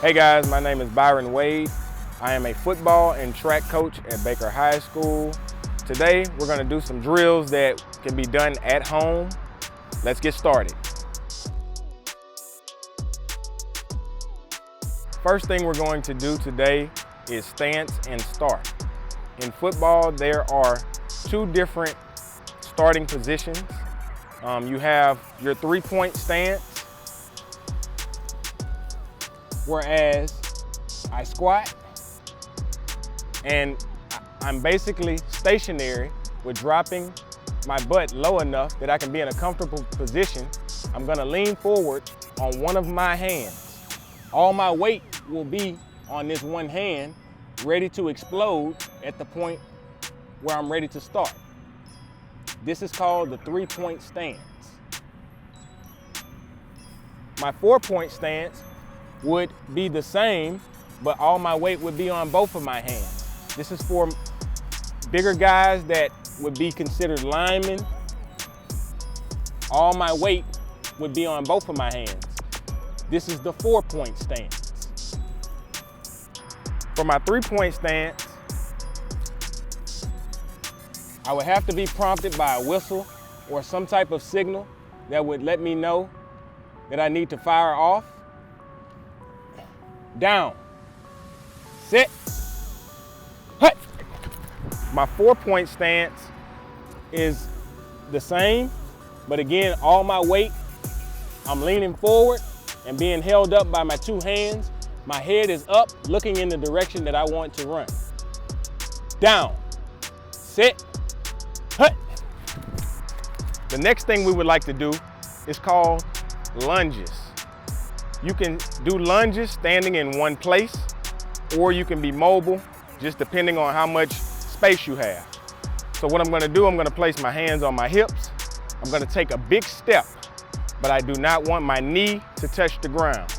Hey guys, my name is Byron Wade. I am a football and track coach at Baker High School. Today, we're gonna do some drills that can be done at home. Let's get started. First thing we're going to do today is stance and start. In football, there are two different starting positions. You have your three-point stance, whereas I squat and I'm basically stationary with dropping my butt low enough that I can be in a comfortable position. I'm gonna lean forward on one of my hands. All my weight will be on this one hand, ready to explode at the point where I'm ready to start. This is called the three-point stance. My four-point stance would be the same, but all my weight would be on both of my hands. This is for bigger guys that would be considered linemen. All my weight would be on both of my hands. This is the four-point stance. For my three-point stance, I would have to be prompted by a whistle or some type of signal that would let me know that I need to fire off. Down, sit, hut. My four-point stance is the same, but again, all my weight, I'm leaning forward and being held up by my two hands. My head is up, looking in the direction that I want to run. Down, sit, hut. The next thing we would like to do is called lunges. You can do lunges standing in one place, or you can be mobile, just depending on how much space you have. So what I'm gonna do, I'm gonna place my hands on my hips. I'm gonna take a big step, but I do not want my knee to touch the ground.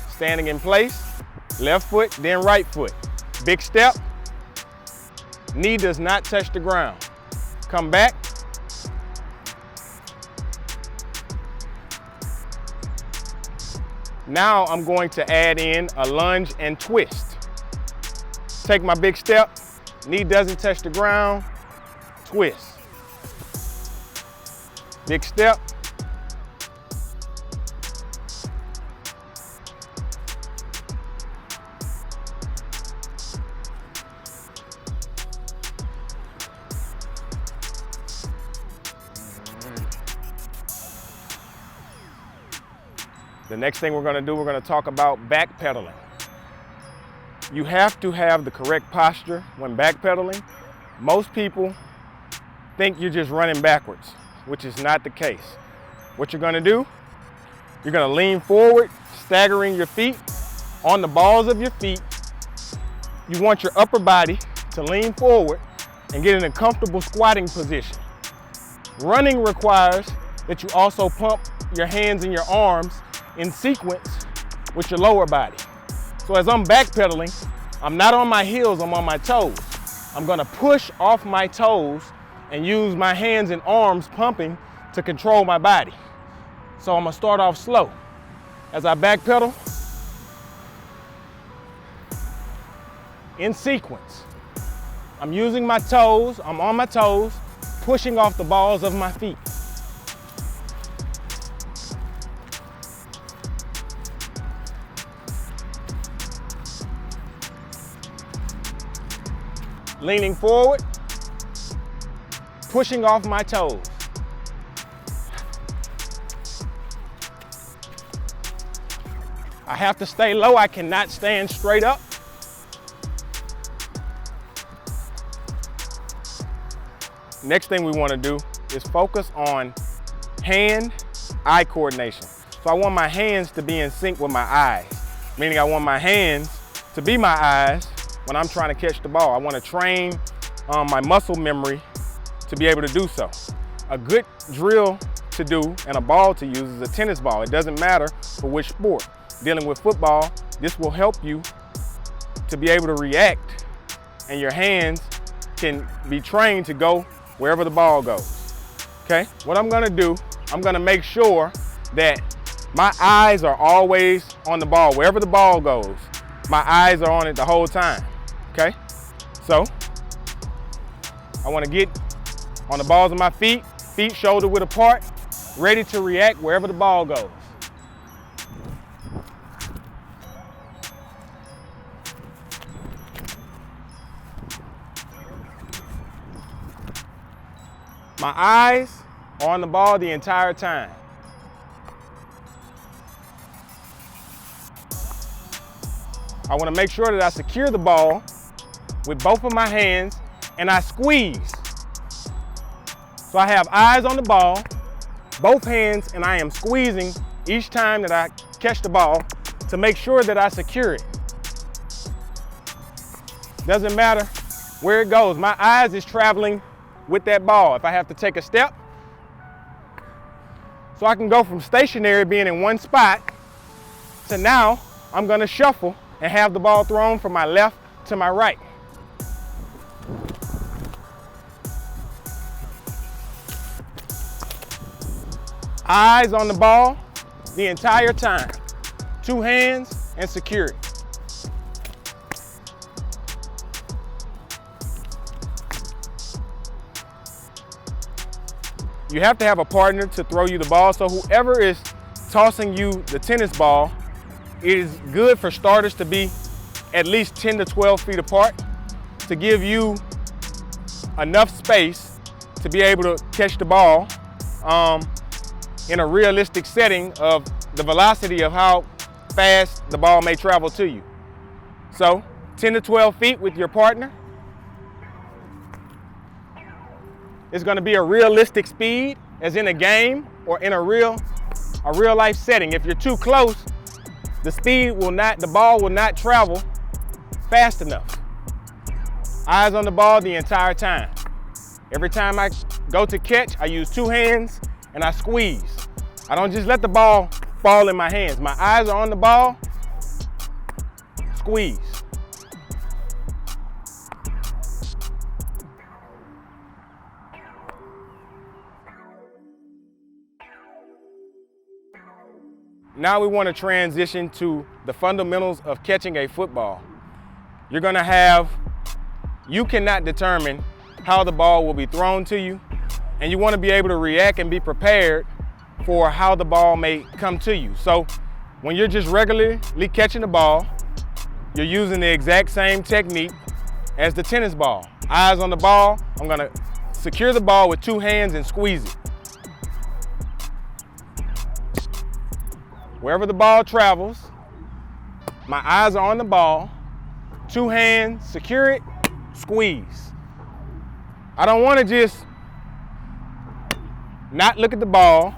Standing in place, left foot, then right foot. Big step, knee does not touch the ground. Come back. Now I'm going to add in a lunge and twist. Take my big step, knee doesn't touch the ground, twist. Big step. The next thing we're gonna do, we're gonna talk about backpedaling. You have to have the correct posture when backpedaling. Most people think you're just running backwards, which is not the case. What you're gonna do, you're gonna lean forward, staggering your feet on the balls of your feet. You want your upper body to lean forward and get in a comfortable squatting position. Running requires that you also pump your hands and your arms in sequence with your lower body. So as I'm backpedaling, I'm not on my heels, I'm on my toes. I'm gonna push off my toes and use my hands and arms pumping to control my body. So I'm gonna start off slow. As I backpedal, in sequence, I'm using my toes, I'm on my toes, pushing off the balls of my feet. Leaning forward, pushing off my toes. I have to stay low, I cannot stand straight up. Next thing we want to do is focus on hand-eye coordination. So I want my hands to be in sync with my eyes, meaning I want my hands to be my eyes when I'm trying to catch the ball. I want to train my muscle memory to be able to do so. A good drill to do and a ball to use is a tennis ball. It doesn't matter for which sport. Dealing with football, this will help you to be able to react, and your hands can be trained to go wherever the ball goes. Okay, what I'm gonna do I'm gonna make sure that my eyes are always on the ball. Wherever the ball goes, my eyes are on it the whole time, okay? So, I wanna get on the balls of my feet shoulder width apart, ready to react wherever the ball goes. My eyes are on the ball the entire time. I want to make sure that I secure the ball with both of my hands and I squeeze. So I have eyes on the ball, both hands, and I am squeezing each time that I catch the ball to make sure that I secure it. Doesn't matter where it goes. My eyes is traveling with that ball. If I have to take a step, so I can go from stationary being in one spot to now I'm gonna shuffle and have the ball thrown from my left to my right. Eyes on the ball the entire time. Two hands and secure it. You have to have a partner to throw you the ball, so whoever is tossing you the tennis ball, it is good for starters to be at least 10 to 12 feet apart to give you enough space to be able to catch the ball in a realistic setting of the velocity of how fast the ball may travel to you. So 10 to 12 feet with your partner. It's going to be a realistic speed, as in a game or in a real life setting. If you're too close, the ball will not travel fast enough. Eyes on the ball the entire time. Every time I go to catch, I use two hands and I squeeze. I don't just let the ball fall in my hands. My eyes are on the ball, squeeze. Now we want to transition to the fundamentals of catching a football. You cannot determine how the ball will be thrown to you, and you want to be able to react and be prepared for how the ball may come to you. So when you're just regularly catching the ball, you're using the exact same technique as the tennis ball. Eyes on the ball, I'm going to secure the ball with two hands and squeeze it. Wherever the ball travels, my eyes are on the ball, two hands, secure it, squeeze. I don't want to just not look at the ball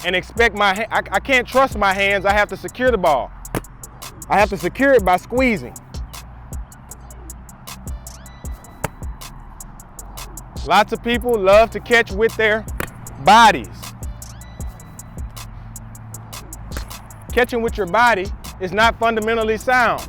and expect I can't trust my hands. I have to secure the ball. I have to secure it by squeezing. Lots of people love to catch with their bodies. Catching with your body is not fundamentally sound.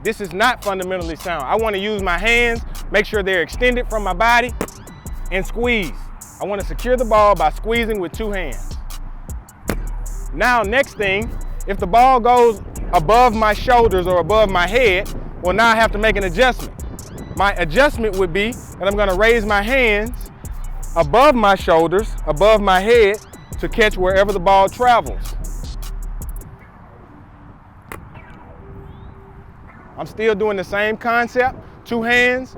This is not fundamentally sound. I want to use my hands, make sure they're extended from my body, and squeeze. I want to secure the ball by squeezing with two hands. Now, next thing, if the ball goes above my shoulders or above my head, well, now I have to make an adjustment. My adjustment would be that I'm going to raise my hands above my shoulders, above my head, to catch wherever the ball travels. I'm still doing the same concept. Two hands,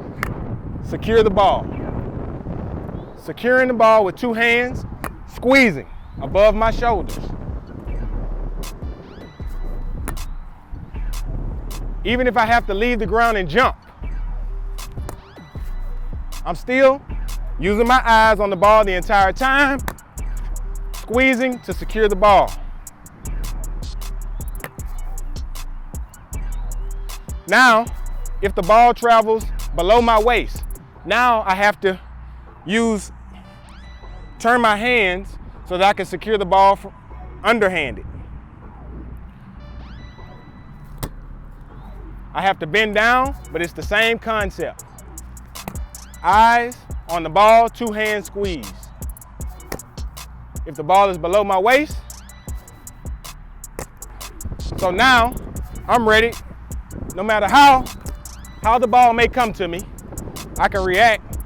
secure the ball. Securing the ball with two hands, squeezing above my shoulders. Even if I have to leave the ground and jump, I'm still using my eyes on the ball the entire time, squeezing to secure the ball. Now, if the ball travels below my waist, now I have to turn my hands so that I can secure the ball underhanded. I have to bend down, but it's the same concept. Eyes on the ball, two hands squeeze. if the ball is below my waist. So now I'm ready. No matter how the ball may come to me, I can react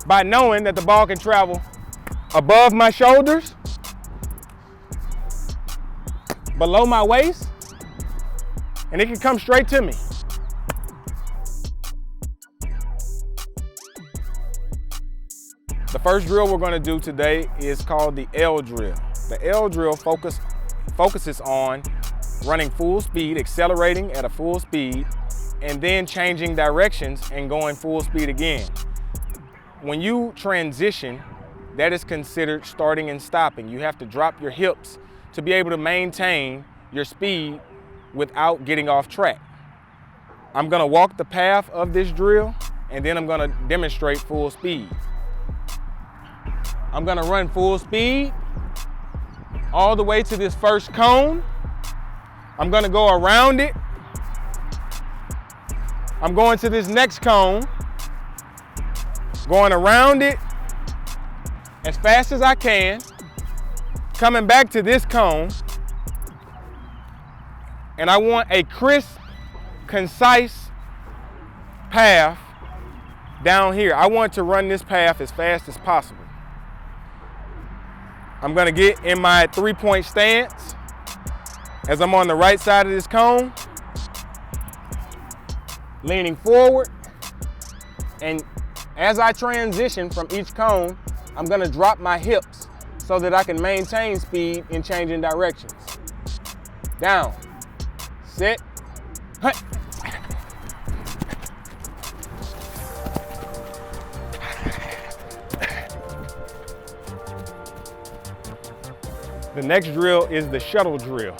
by knowing that the ball can travel above my shoulders, below my waist, and it can come straight to me. The first drill we're going to do today is called the L drill. The L drill focuses on running full speed, accelerating at a full speed, and then changing directions and going full speed again. When you transition, that is considered starting and stopping. You have to drop your hips to be able to maintain your speed without getting off track. I'm going to walk the path of this drill, and then I'm going to demonstrate full speed. I'm going to run full speed all the way to this first cone. I'm going to go around it. I'm going to this next cone, going around it as fast as I can, coming back to this cone, and I want a crisp, concise path down here. I want to run this path as fast as possible. I'm going to get in my three-point stance as I'm on the right side of this cone, leaning forward, and as I transition from each cone, I'm going to drop my hips so that I can maintain speed in changing directions. Down, sit, hut. The next drill is the shuttle drill,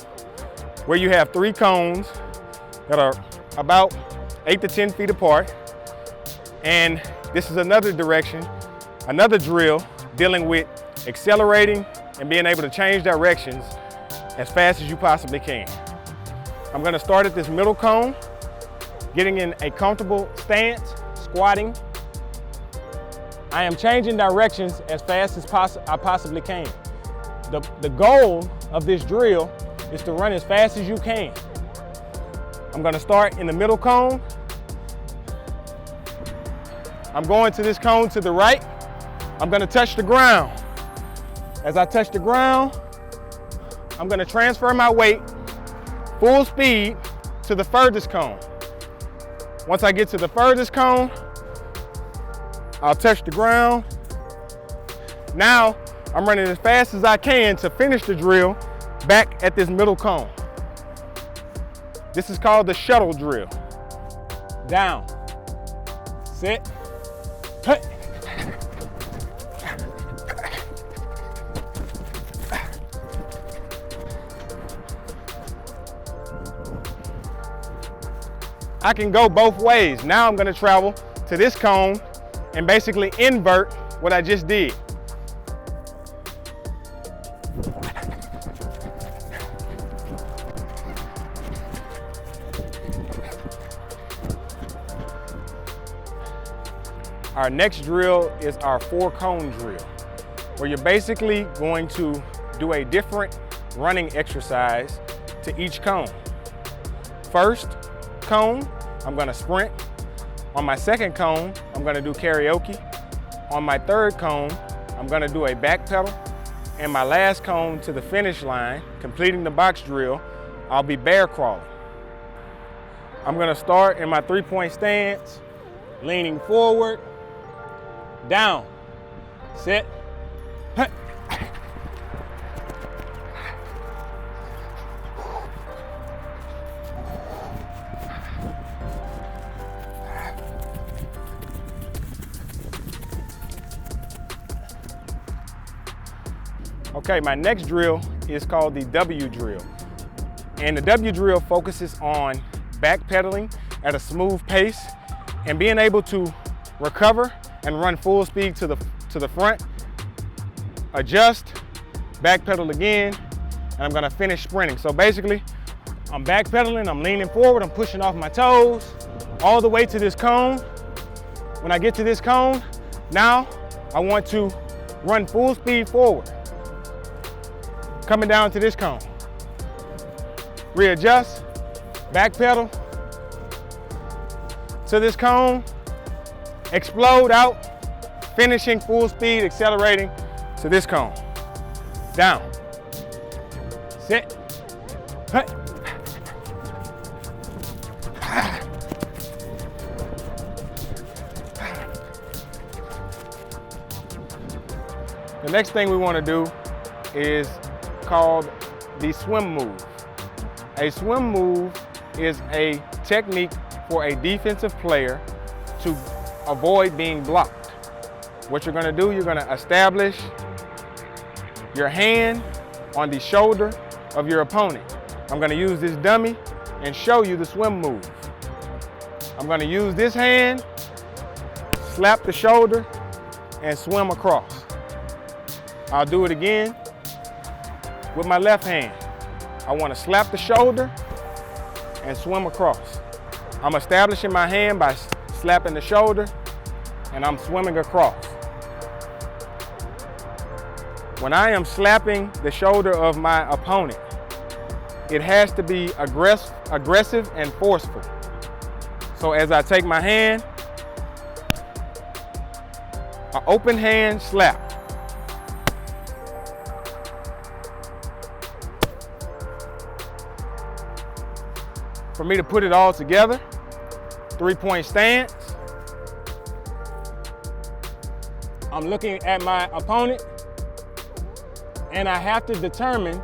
where you have 3 cones that are about 8 to 10 feet apart. And this is another drill dealing with accelerating and being able to change directions as fast as you possibly can. I'm going to start at this middle cone, getting in a comfortable stance, squatting. I am changing directions as fast as I possibly can. The goal of this drill is to run as fast as you can. I'm going to start in the middle cone. I'm going to this cone to the right. I'm going to touch the ground. As I touch the ground, I'm going to transfer my weight full speed to the furthest cone. Once I get to the furthest cone, I'll touch the ground. Now, I'm running as fast as I can to finish the drill back at this middle cone. This is called the shuttle drill. Down, sit, hut. I can go both ways. Now I'm going to travel to this cone and basically invert what I just did. Our next drill is our 4-cone drill, where you're basically going to do a different running exercise to each cone. First cone, I'm going to sprint. On my second cone, I'm going to do karaoke. On my third cone, I'm going to do a back pedal. And my last cone to the finish line, completing the box drill, I'll be bear crawling. I'm going to start in my 3-point stance, leaning forward, down, sit, hut. Okay, my next drill is called the W drill. And the W drill focuses on backpedaling at a smooth pace and being able to recover and run full speed to the front, adjust, backpedal again, and I'm gonna finish sprinting. So basically, I'm backpedaling, I'm leaning forward, I'm pushing off my toes, all the way to this cone. When I get to this cone, now I want to run full speed forward. Coming down to this cone. Readjust, back pedal to this cone, explode out, finishing full speed, accelerating to this cone. Down, sit, hut. The next thing we want to do is called the swim move. A swim move is a technique for a defensive player to avoid being blocked. What you're going to do, you're going to establish your hand on the shoulder of your opponent. I'm going to use this dummy and show you the swim move. I'm going to use this hand, slap the shoulder, and swim across. I'll do it again with my left hand. I want to slap the shoulder and swim across. I'm establishing my hand by slapping the shoulder and I'm swimming across. When I am slapping the shoulder of my opponent, it has to be aggressive and forceful. So as I take my hand, an open hand slap. For me to put it all together, 3-point stance. I'm looking at my opponent and I have to determine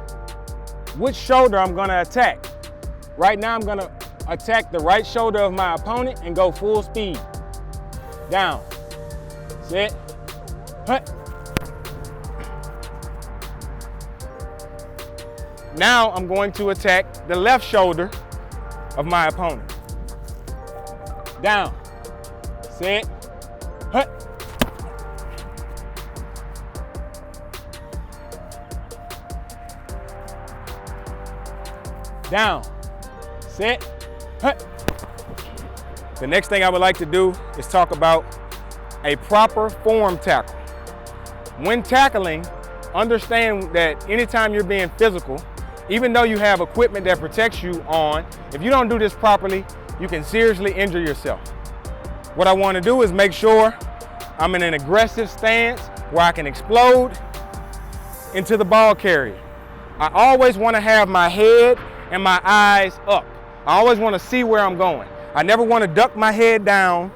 which shoulder I'm gonna attack. Right now I'm gonna attack the right shoulder of my opponent and go full speed. Down, sit, hut. Now I'm going to attack the left shoulder of my opponent. Down, sit, hut. Down, sit, hut. The next thing I would like to do is talk about a proper form tackle. When tackling, understand that anytime you're being physical, even though you have equipment that protects you on, if you don't do this properly, you can seriously injure yourself. What I want to do is make sure I'm in an aggressive stance where I can explode into the ball carrier. I always want to have my head and my eyes up. I always want to see where I'm going. I never want to duck my head down.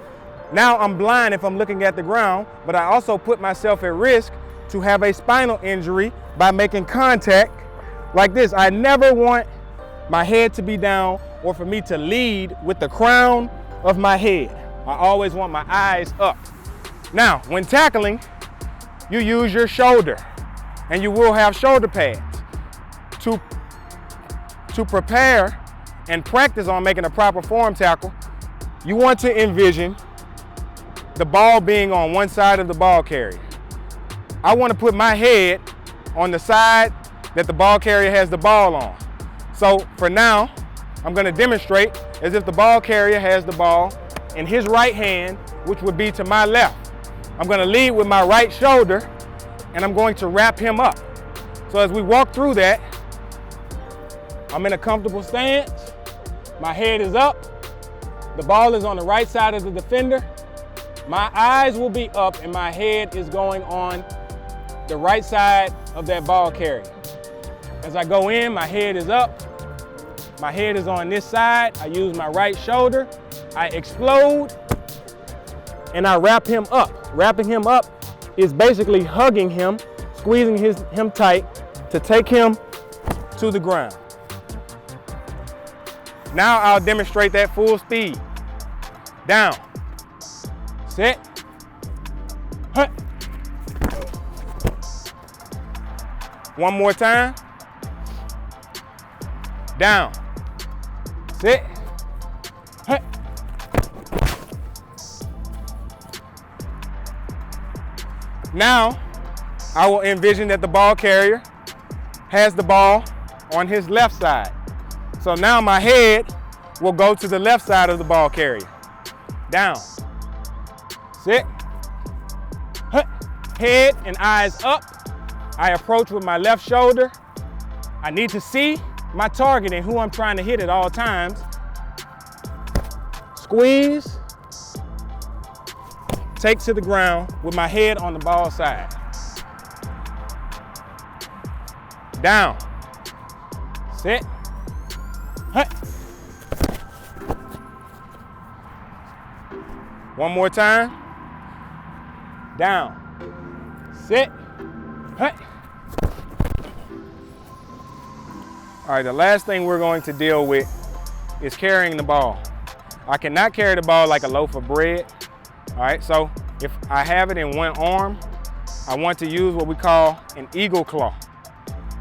Now I'm blind if I'm looking at the ground, but I also put myself at risk to have a spinal injury by making contact like this. I never want my head to be down or for me to lead with the crown of my head. I always want my eyes up. Now, when tackling, you use your shoulder and you will have shoulder pads. To prepare and practice on making a proper form tackle, you want to envision the ball being on one side of the ball carrier. I want to put my head on the side that the ball carrier has the ball on. So for now, I'm going to demonstrate as if the ball carrier has the ball in his right hand, which would be to my left. I'm going to lead with my right shoulder and I'm going to wrap him up. So as we walk through that, I'm in a comfortable stance. My head is up. The ball is on the right side of the defender. My eyes will be up and my head is going on the right side of that ball carrier. As I go in, my head is up. My head is on this side. I use my right shoulder. I explode and I wrap him up. Wrapping him up is basically hugging him, squeezing him tight to take him to the ground. Now I'll demonstrate that full speed. Down, sit, hut. One more time. Down, sit, hut. Now, I will envision that the ball carrier has the ball on his left side. So now my head will go to the left side of the ball carrier. Down, sit, hut. Head and eyes up. I approach with my left shoulder. I need to see my target and who I'm trying to hit at all times. Squeeze. Take to the ground with my head on the ball side. Down. Sit. Hut. One more time. Down. Sit. Hut. All right, the last thing we're going to deal with is carrying the ball. I cannot carry the ball like a loaf of bread. All right, so if I have it in one arm, I want to use what we call an eagle claw.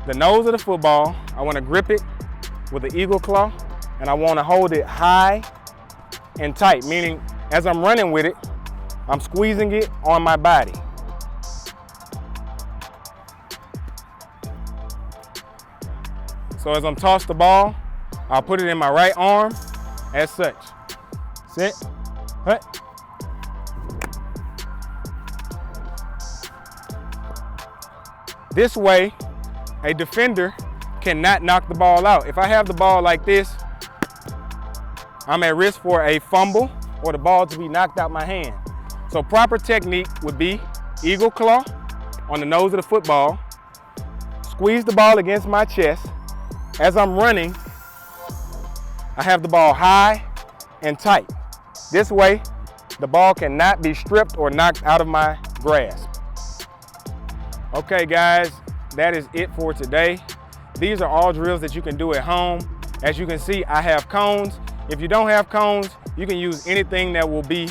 The nose of the football, I want to grip it with an eagle claw, and I want to hold it high and tight, meaning as I'm running with it, I'm squeezing it on my body. So as I'm tossing the ball, I'll put it in my right arm as such. Sit, hut. This way, a defender cannot knock the ball out. If I have the ball like this, I'm at risk for a fumble or the ball to be knocked out my hand. So proper technique would be eagle claw on the nose of the football, squeeze the ball against my chest. As I'm running, I have the ball high and tight. This way, the ball cannot be stripped or knocked out of my grasp. Okay guys, that is it for today. These are all drills that you can do at home. As you can see, I have cones. If you don't have cones, you can use anything that will be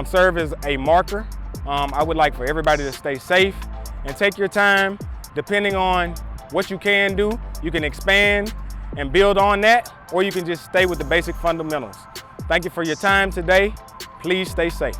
serve as a marker. I would like for everybody to stay safe and take your time. Depending on what you can do, you can expand and build on that, or you can just stay with the basic fundamentals. Thank you for your time today. Please stay safe.